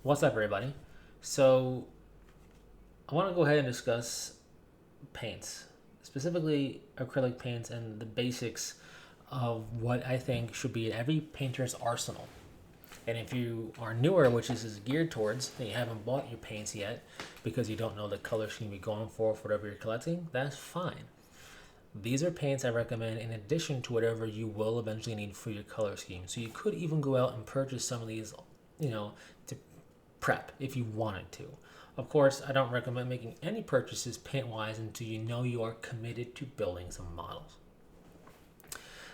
What's up, everybody? So, I want to go ahead and discuss paints, specifically acrylic paints and the basics of what I think should be in every painter's arsenal. And if you are newer, which this is geared towards, and you haven't bought your paints yet because you don't know the color scheme you're going for whatever you're collecting, that's fine. These are paints I recommend in addition to whatever you will eventually need for your color scheme. So you could even go out and purchase some of these, to prep if you wanted to. Of course, I don't recommend making any purchases paint wise until you know you are committed to building some models.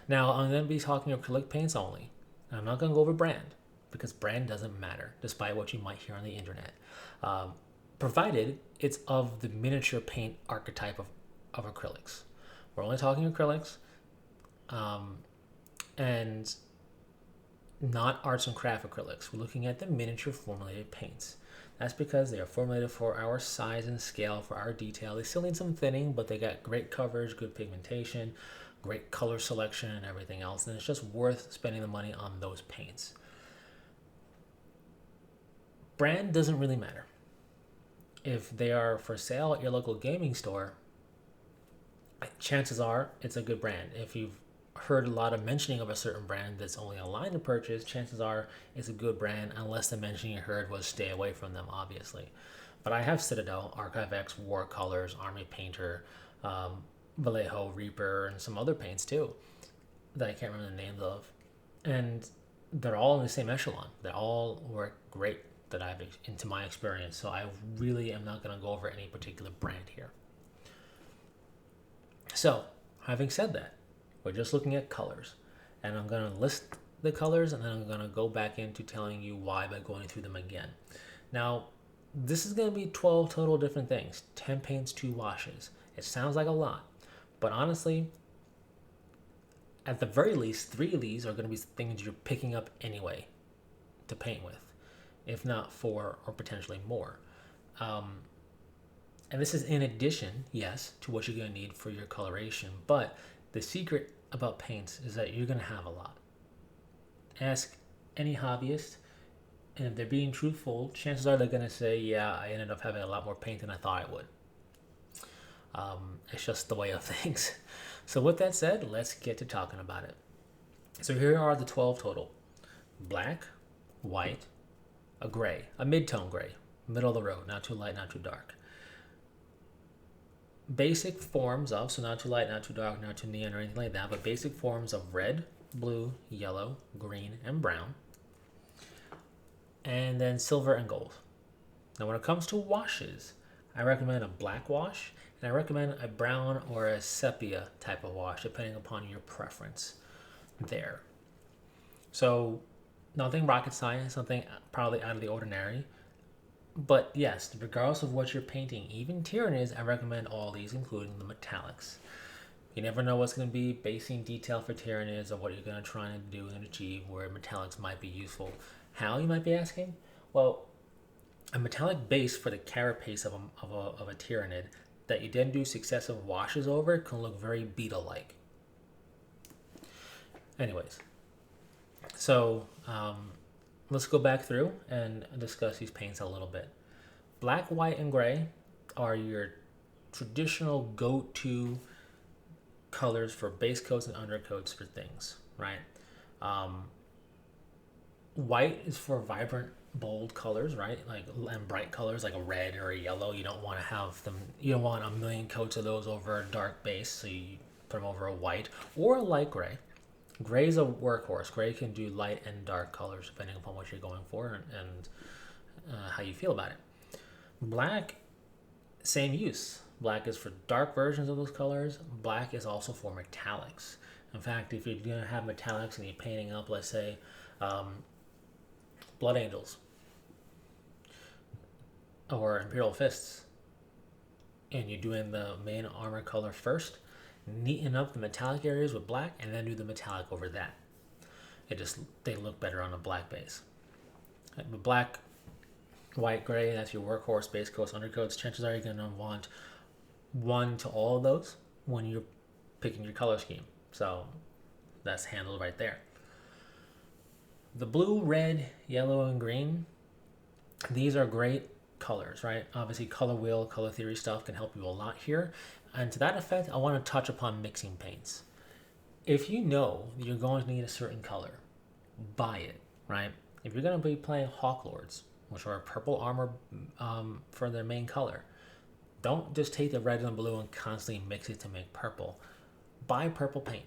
Now, I'm going to be talking acrylic paints only. I'm not going to go over brand because brand doesn't matter, despite what you might hear on the internet, provided it's of the miniature paint archetype of acrylics. We're only talking acrylics and not arts and craft acrylics. We're looking at the miniature formulated paints. That's because they are formulated for our size and scale, for our detail. They still need some thinning, but they got great coverage, good pigmentation, great color selection, and everything else. And it's just worth spending the money on those paints. Brand doesn't really matter. If they are for sale at your local gaming store, chances are it's a good brand. If you've heard a lot of mentioning of a certain brand that's only a line to purchase, chances are it's a good brand, unless the mention you heard was stay away from them, obviously. But I have Citadel, Archive X, War Colors, Army Painter, Vallejo, Reaper, and some other paints too that I can't remember the names of. And they're all in the same echelon. They all work great that I've into my experience. So I really am not going to go over any particular brand here. So, having said that, we're just looking at colors. And I'm going to list the colors and then I'm going to go back into telling you why by going through them again. Now, this is going to be 12 total different things. 10 paints, 2 washes. It sounds like a lot. But honestly, at the very least, 3 of these are going to be things you're picking up anyway to paint with. If not 4 or potentially more. And this is in addition, yes, to what you're going to need for your coloration. But the secret about paints is that you're going to have a lot. Ask any hobbyist, and if they're being truthful, chances are they're going to say, yeah, I ended up having a lot more paint than I thought I would. It's just the way of things. So with that said, let's get to talking about it. So here are the 12 total. Black, white, a gray, a mid-tone gray, middle of the road, not too light, not too dark. Basic forms of, so not too light, not too dark, not too neon or anything like that, but basic forms of red, blue, yellow, green, and brown. And then silver and gold. Now when it comes to washes, I recommend a black wash, and I recommend a brown or a sepia type of wash, depending upon your preference there. So nothing rocket science, something probably out of the ordinary. But yes, regardless of what you're painting, even Tyranids, I recommend all these, including the metallics. You never know what's going to be basing detail for Tyranids or what you're going to try and do and achieve where metallics might be useful. How, you might be asking? Well, a metallic base for the carapace of a Tyranid that you then do successive washes over can look very beetle-like. Anyways, so let's go back through and discuss these paints a little bit. Black, white, and gray are your traditional go-to colors for base coats and undercoats for things, right? White is for vibrant, bold colors, right? And bright colors like a red or a yellow. You don't want to have them. You don't want a million coats of those over a dark base, so you put them over a white or a light gray. Gray is a workhorse. Gray can do light and dark colors depending upon what you're going for and how you feel about it. Black, same use. Black is for dark versions of those colors. Black is also for metallics. In fact, if you're going to have metallics and you're painting up, let's say, Blood Angels or Imperial Fists, and you're doing the main armor color first, neaten up the metallic areas with black and then do the metallic over that. They look better on a black base. But black, white, gray, that's your workhorse base coats, undercoats. Chances are you're going to want one to all of those when you're picking your color scheme. So that's handled right there. The blue, red, yellow, and green These are great colors, right? Obviously, color wheel, color theory stuff can help you a lot here. And to that effect, I want to touch upon mixing paints. If you know you're going to need a certain color, buy it, right? If you're going to be playing Hawklords, which are purple armor for their main color, don't just take the red and blue and constantly mix it to make purple. Buy purple paint.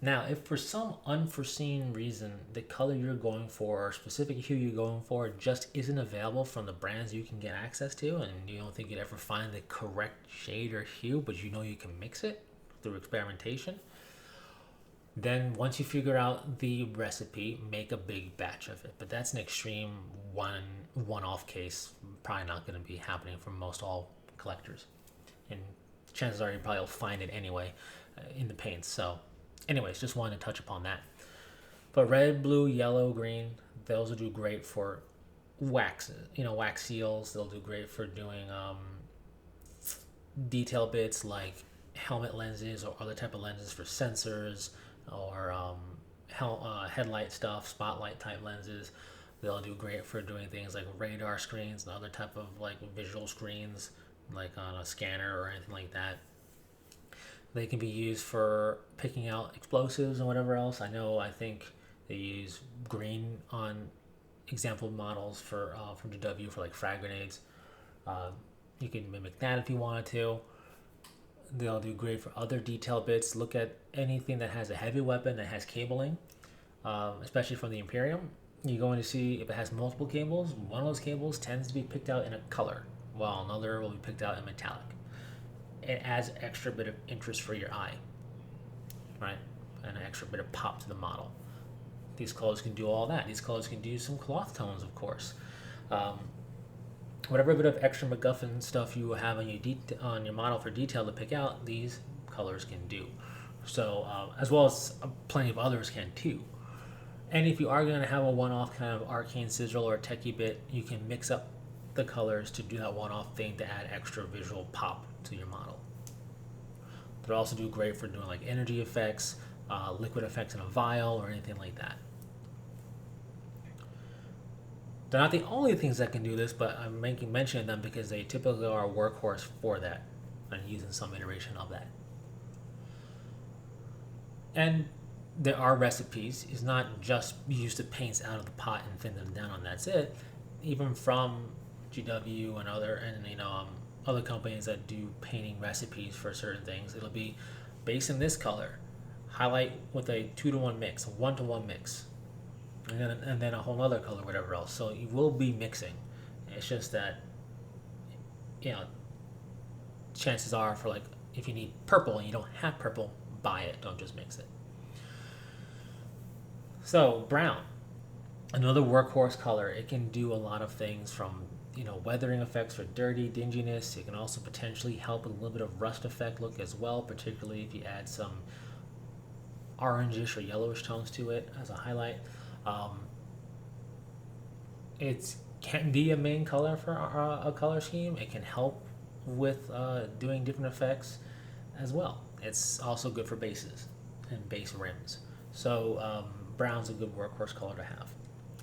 Now, if for some unforeseen reason the color you're going for or specific hue you're going for just isn't available from the brands you can get access to, and you don't think you'd ever find the correct shade or hue, but you know you can mix it through experimentation, then once you figure out the recipe, make a big batch of it. But that's an extreme one-off case, probably not going to be happening for most all collectors. And chances are you probably will find it anyway in the paints. So anyways, just wanted to touch upon that. But red, blue, yellow, green, those will do great for wax, wax seals. They'll do great for doing detail bits like helmet lenses or other type of lenses for sensors, or headlight stuff, spotlight type lenses. They'll do great for doing things like radar screens and other type of like visual screens, like on a scanner or anything like that. They can be used for picking out explosives and whatever else. I think they use green on example models for from GW for like frag grenades. You can mimic that if you wanted to. They'll do great for other detail bits. Look at anything that has a heavy weapon that has cabling, especially from the Imperium. You're going to see if it has multiple cables, one of those cables tends to be picked out in a color, while another will be picked out in metallic. It adds an extra bit of interest for your eye, right? And an extra bit of pop to the model. These colors can do all that. These colors can do some cloth tones, of course. Whatever bit of extra MacGuffin stuff you have on your model for detail to pick out, these colors can do. So, as well as plenty of others can too. And if you are going to have a one-off kind of arcane sigil or techie bit, you can mix up the colors to do that one-off thing to add extra visual pop to your model. They'll also do great for doing like energy effects, liquid effects in a vial, or anything like that. They're not the only things that can do this, but I'm mentioning them because they typically are a workhorse for that and using some iteration of that. And there are recipes. It's not just use the paints out of the pot and thin them down and that's it. Even from GW and other companies that do painting recipes for certain things, it'll be base in this color, highlight with a 2-to-1 mix, a 1-to-1 mix, and then a whole other color, whatever else. So you will be mixing. It's just that, chances are for like, if you need purple and you don't have purple, buy it. Don't just mix it. So brown, another workhorse color. It can do a lot of things from, weathering effects for dirty, dinginess. It can also potentially help with a little bit of rust effect look as well, particularly if you add some orangish or yellowish tones to it as a highlight. It can be a main color for a color scheme. It can help with doing different effects as well. It's also good for bases and base rims. So brown's a good workhorse color to have.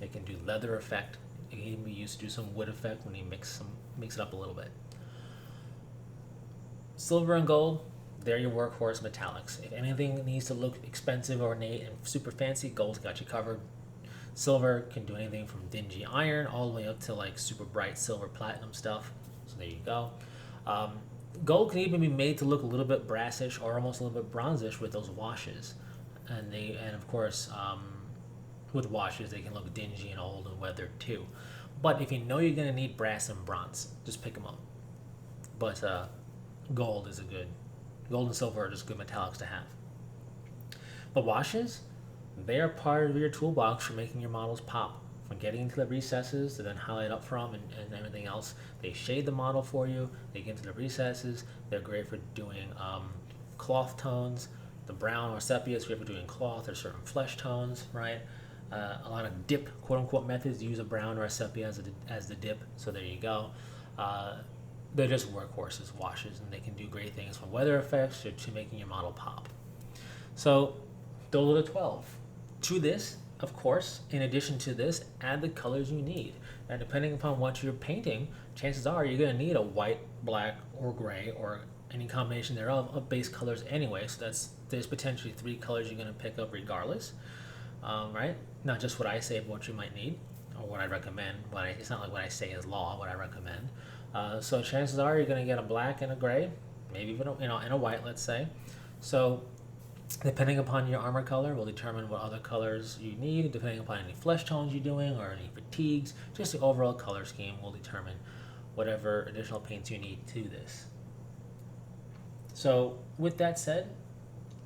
It can do leather effect. It can even be used to do some wood effect when you mix it up a little bit. Silver and gold, they're your workhorse metallics. If anything needs to look expensive, ornate, and super fancy, gold's got you covered. Silver can do anything from dingy iron all the way up to like super bright silver platinum stuff. So there you go. Gold can even be made to look a little bit brassish or almost a little bit bronzish with those washes. And of course, with washes, they can look dingy and old and weathered too. But if you know you're going to need brass and bronze, just pick them up. But gold and silver are just good metallics to have. The washes, they are part of your toolbox for making your models pop. From getting into the recesses to then highlight up from and everything else. They shade the model for you. They get into the recesses. They're great for doing cloth tones. The brown or sepia is great for doing cloth or certain flesh tones, right? A lot of dip, quote-unquote, methods use a brown or a sepia as the dip. So there you go. They're just workhorses, washes, and they can do great things from weather effects to making your model pop. So those are the 12. To this, of course, in addition to this, add the colors you need. And depending upon what you're painting, chances are you're going to need a white, black, or gray, or any combination thereof of base colors anyway. So there's potentially 3 colors you're going to pick up regardless, right? Not just what I say, but what you might need or what I recommend. It's not like what I say is law, what I recommend. So chances are you're going to get a black and a gray, maybe even and a white, let's say. So depending upon your armor color will determine what other colors you need, depending upon any flesh tones you're doing or any fatigues. Just the overall color scheme will determine whatever additional paints you need to this. So with that said,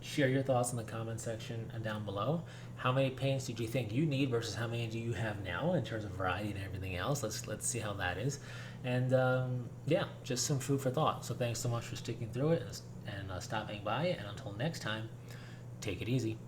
share your thoughts in the comment section down below. How many paints did you think you need versus how many do you have now in terms of variety and everything else? Let's see how that is. And yeah, just some food for thought. So thanks so much for sticking through it and stopping by. And until next time, take it easy.